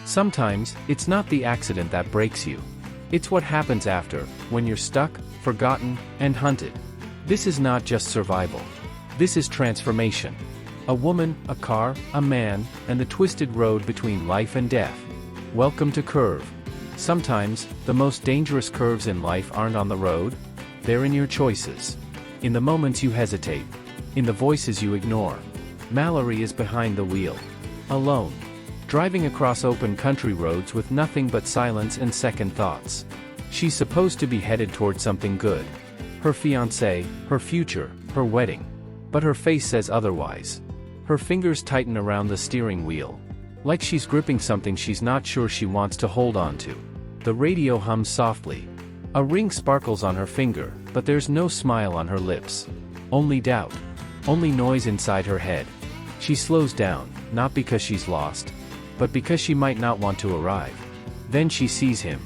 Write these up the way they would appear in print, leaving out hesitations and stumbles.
Sometimes, it's not the accident that breaks you. It's what happens after, when you're stuck, forgotten, and hunted. This is not just survival. This is transformation. A woman, a car, a man, and the twisted road between life and death. Welcome to Curve. Sometimes, the most dangerous curves in life aren't on the road. They're in your choices. In the moments you hesitate. In the voices you ignore. Mallory is behind the wheel. Alone. Driving across open country roads with nothing but silence and second thoughts. She's supposed to be headed toward something good. Her fiancé, her future, her wedding. But her face says otherwise. Her fingers tighten around the steering wheel. Like she's gripping something she's not sure she wants to hold on to. The radio hums softly. A ring sparkles on her finger, but there's no smile on her lips. Only doubt. Only noise inside her head. She slows down, not because she's lost, but because she might not want to arrive. Then she sees him.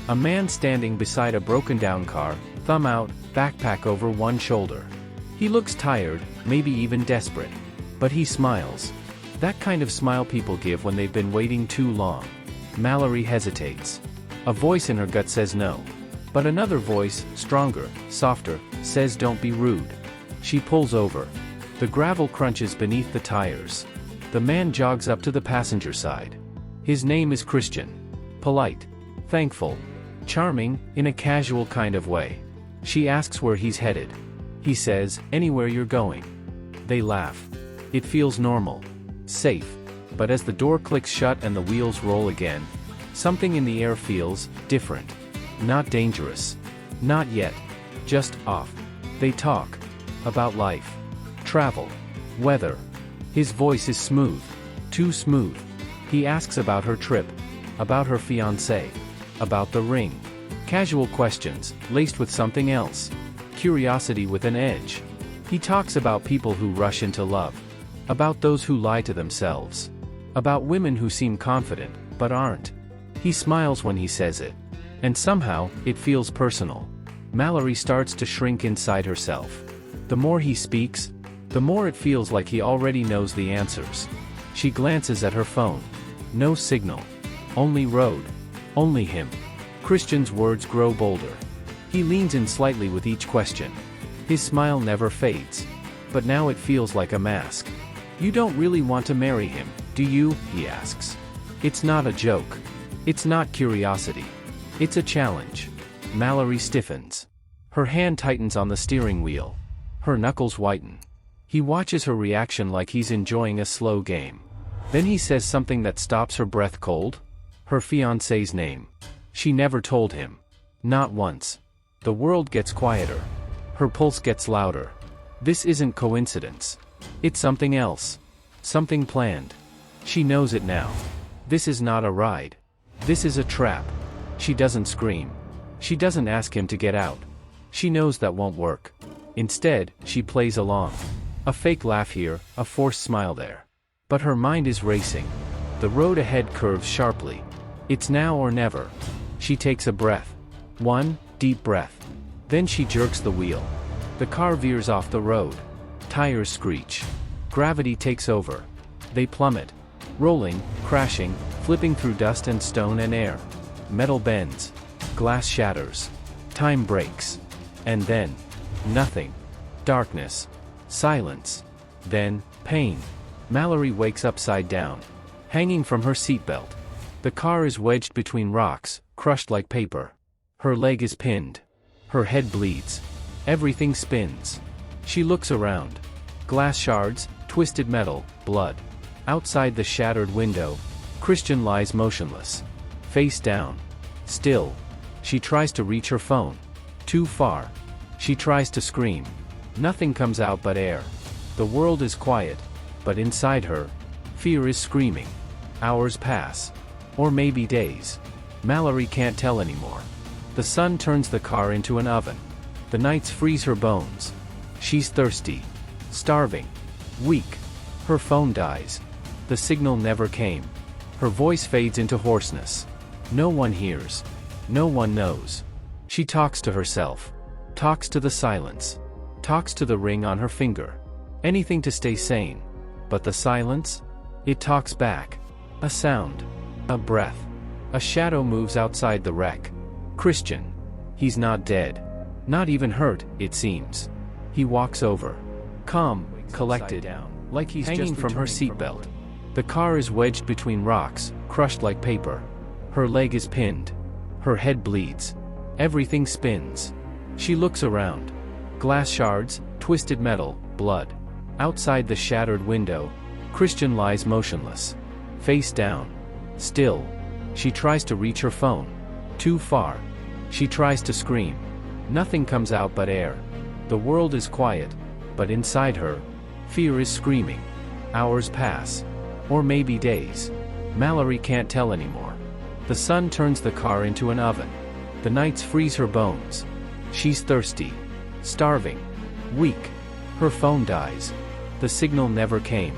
A man standing beside a broken-down car, thumb out, backpack over one shoulder. He looks tired, maybe even desperate. But he smiles. That kind of smile people give when they've been waiting too long. Mallory hesitates. A voice in her gut says no. But another voice, stronger, softer, says don't be rude. She pulls over. The gravel crunches beneath the tires. The man jogs up to the passenger side. His name is Christian. Polite. Thankful. Charming, in a casual kind of way. She asks where he's headed. He says, anywhere you're going. They laugh. It feels normal. Safe. But as the door clicks shut and the wheels roll again, something in the air feels different. Not dangerous. Not yet. Just off. They talk. About life. Travel. Weather. His voice is smooth. Too smooth. He asks about her trip. About her fiancé. About the ring. Casual questions, laced with something else. Curiosity with an edge. He talks about people who rush into love. About those who lie to themselves. About women who seem confident, but aren't. He smiles when he says it. And somehow, it feels personal. Mallory starts to shrink inside herself. The more he speaks, the more it feels like he already knows the answers. She glances at her phone. No signal. Only road. Only him. Christian's words grow bolder. He leans in slightly with each question. His smile never fades. But now it feels like a mask. You don't really want to marry him, do you? He asks. It's not a joke. It's not curiosity. It's a challenge. Mallory stiffens. Her hand tightens on the steering wheel. Her knuckles whiten. He watches her reaction like he's enjoying a slow game. Then he says something that stops her breath cold. Her fiancé's name. She never told him. Not once. The world gets quieter. Her pulse gets louder. This isn't coincidence. It's something else. Something planned. She knows it now. This is not a ride. This is a trap. She doesn't scream. She doesn't ask him to get out. She knows that won't work. Instead, she plays along. A fake laugh here, a forced smile there. But her mind is racing. The road ahead curves sharply. It's now or never. She takes a breath. One deep breath. Then she jerks the wheel. The car veers off the road. Tires screech. Gravity takes over. They plummet. Rolling, crashing, flipping through dust and stone and air. Metal bends. Glass shatters. Time breaks. And then, nothing. Darkness. Silence. Then, pain. Mallory wakes upside down. Hanging from her seatbelt. The car is wedged between rocks, crushed like paper. Her leg is pinned. Her head bleeds. Everything spins. She looks around. Glass shards, twisted metal, blood. Outside the shattered window, Christian lies motionless. Face down. Still. She tries to reach her phone. Too far. She tries to scream. Nothing comes out but air. The world is quiet. But inside her, fear is screaming. Hours pass. Or maybe days. Mallory can't tell anymore. The sun turns the car into an oven. The nights freeze her bones. She's thirsty. Starving. Weak. Her phone dies. The signal never came. Her voice fades into hoarseness. No one hears. No one knows. She talks to herself. Talks to the silence. Talks to the ring on her finger. Anything to stay sane. But the silence? It talks back. A sound. A breath. A shadow moves outside the wreck. Christian. He's not dead. Not even hurt, it seems. He walks over. Calm, collected, like he's hanging from her seatbelt. The car is wedged between rocks, crushed like paper. Her leg is pinned. Her head bleeds. Everything spins. She looks around. Glass shards, twisted metal, blood. Outside the shattered window, Christian lies motionless. Face down. Still. She tries to reach her phone. Too far. She tries to scream. Nothing comes out but air. The world is quiet, but inside her, fear is screaming. Hours pass. Or maybe days. Mallory can't tell anymore. The sun turns the car into an oven. The nights freeze her bones. She's thirsty. Starving. Weak. Her phone dies. The signal never came.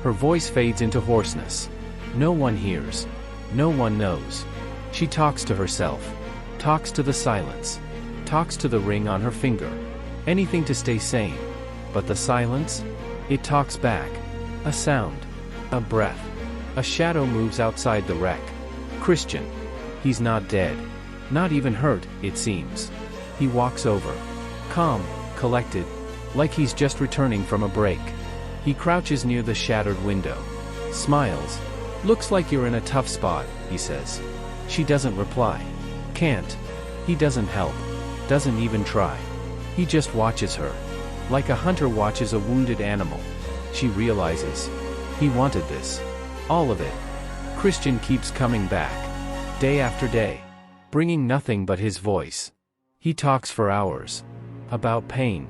Her voice fades into hoarseness. No one hears. No one knows. She talks to herself. Talks to the silence. Talks to the ring on her finger. Anything to stay sane. But the silence? It talks back. A sound. A breath. A shadow moves outside the wreck. Christian. He's not dead. Not even hurt, it seems. He walks over. Calm, collected, like he's just returning from a break. He crouches near the shattered window. Smiles. Looks like you're in a tough spot, he says. She doesn't reply. Can't. He doesn't help. Doesn't even try. He just watches her. Like a hunter watches a wounded animal. She realizes. He wanted this. All of it. Christian keeps coming back. Day after day. Bringing nothing but his voice. He talks for hours. About pain.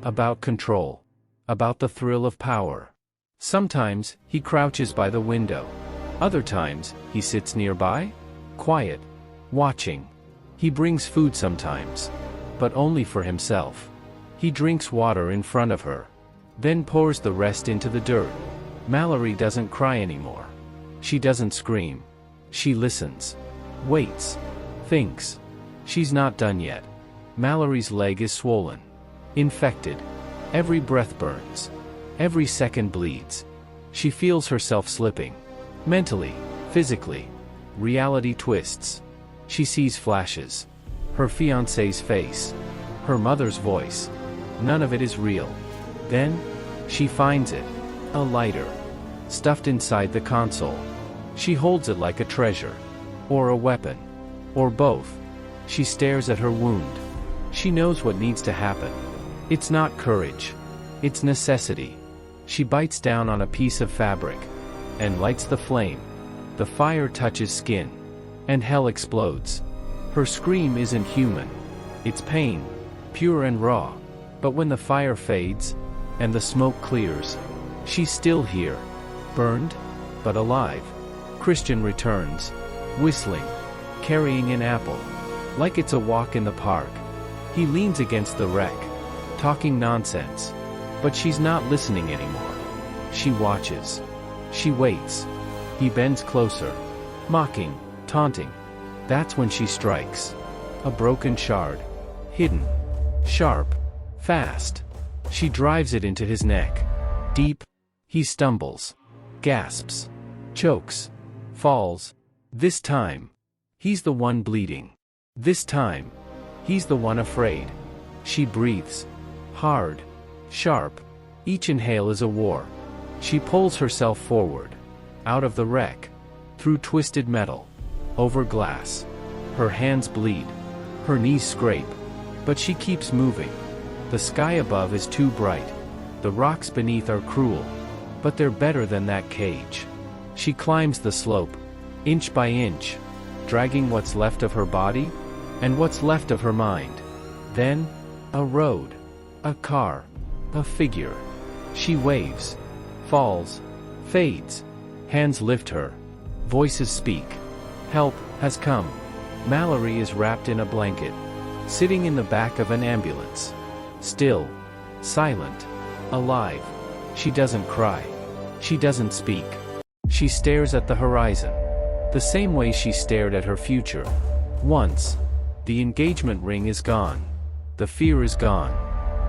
About control. About the thrill of power. Sometimes, he crouches by the window. Other times, he sits nearby. Quiet. Watching. He brings food sometimes. But only for himself. He drinks water in front of her. Then pours the rest into the dirt. Mallory doesn't cry anymore. She doesn't scream. She listens. Waits. Thinks. She's not done yet. Mallory's leg is swollen. Infected. Every breath burns. Every second bleeds. She feels herself slipping. Mentally. Physically. Reality twists. She sees flashes. Her fiancé's face. Her mother's voice. None of it is real. Then, she finds it. A lighter. Stuffed inside the console. She holds it like a treasure. Or a weapon. Or both. She stares at her wound. She knows what needs to happen. It's not courage. It's necessity. She bites down on a piece of fabric. And lights the flame. The fire touches skin. And hell explodes. Her scream isn't human. It's pain. Pure and raw. But when the fire fades, and the smoke clears, she's still here. Burned, but alive. Christian returns. Whistling. Carrying an apple. Like it's a walk in the park. He leans against the wreck. Talking nonsense. But she's not listening anymore. She watches. She waits. He bends closer. Mocking, taunting. That's when she strikes. A broken shard. Hidden. Sharp. Fast. She drives it into his neck. Deep. He stumbles. Gasps. Chokes. Falls. This time. He's the one bleeding. This time. He's the one afraid. She breathes. Hard. Sharp. Each inhale is a war. She pulls herself forward. Out of the wreck. Through twisted metal. Over glass. Her hands bleed. Her knees scrape. But she keeps moving. The sky above is too bright. The rocks beneath are cruel. But they're better than that cage. She climbs the slope. Inch by inch. Dragging what's left of her body. And what's left of her mind. Then, a road. A car. A figure. She waves. Falls. Fades. Hands lift her. Voices speak. Help has come. Mallory is wrapped in a blanket. Sitting in the back of an ambulance. Still. Silent. Alive. She doesn't cry. She doesn't speak. She stares at the horizon. The same way she stared at her future. Once. The engagement ring is gone. The fear is gone.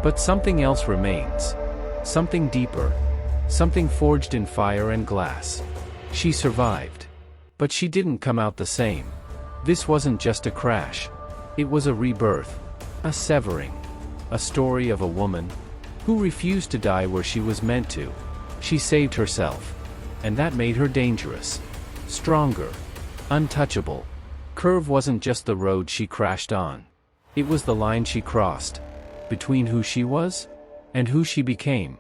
But something else remains. Something deeper. Something forged in fire and glass. She survived. But she didn't come out the same. This wasn't just a crash. It was a rebirth. A severing. A story of a woman who refused to die where she was meant to. She saved herself. And that made her dangerous. Stronger. Untouchable. Curve wasn't just the road she crashed on. It was the line she crossed. Between who she was and who she became.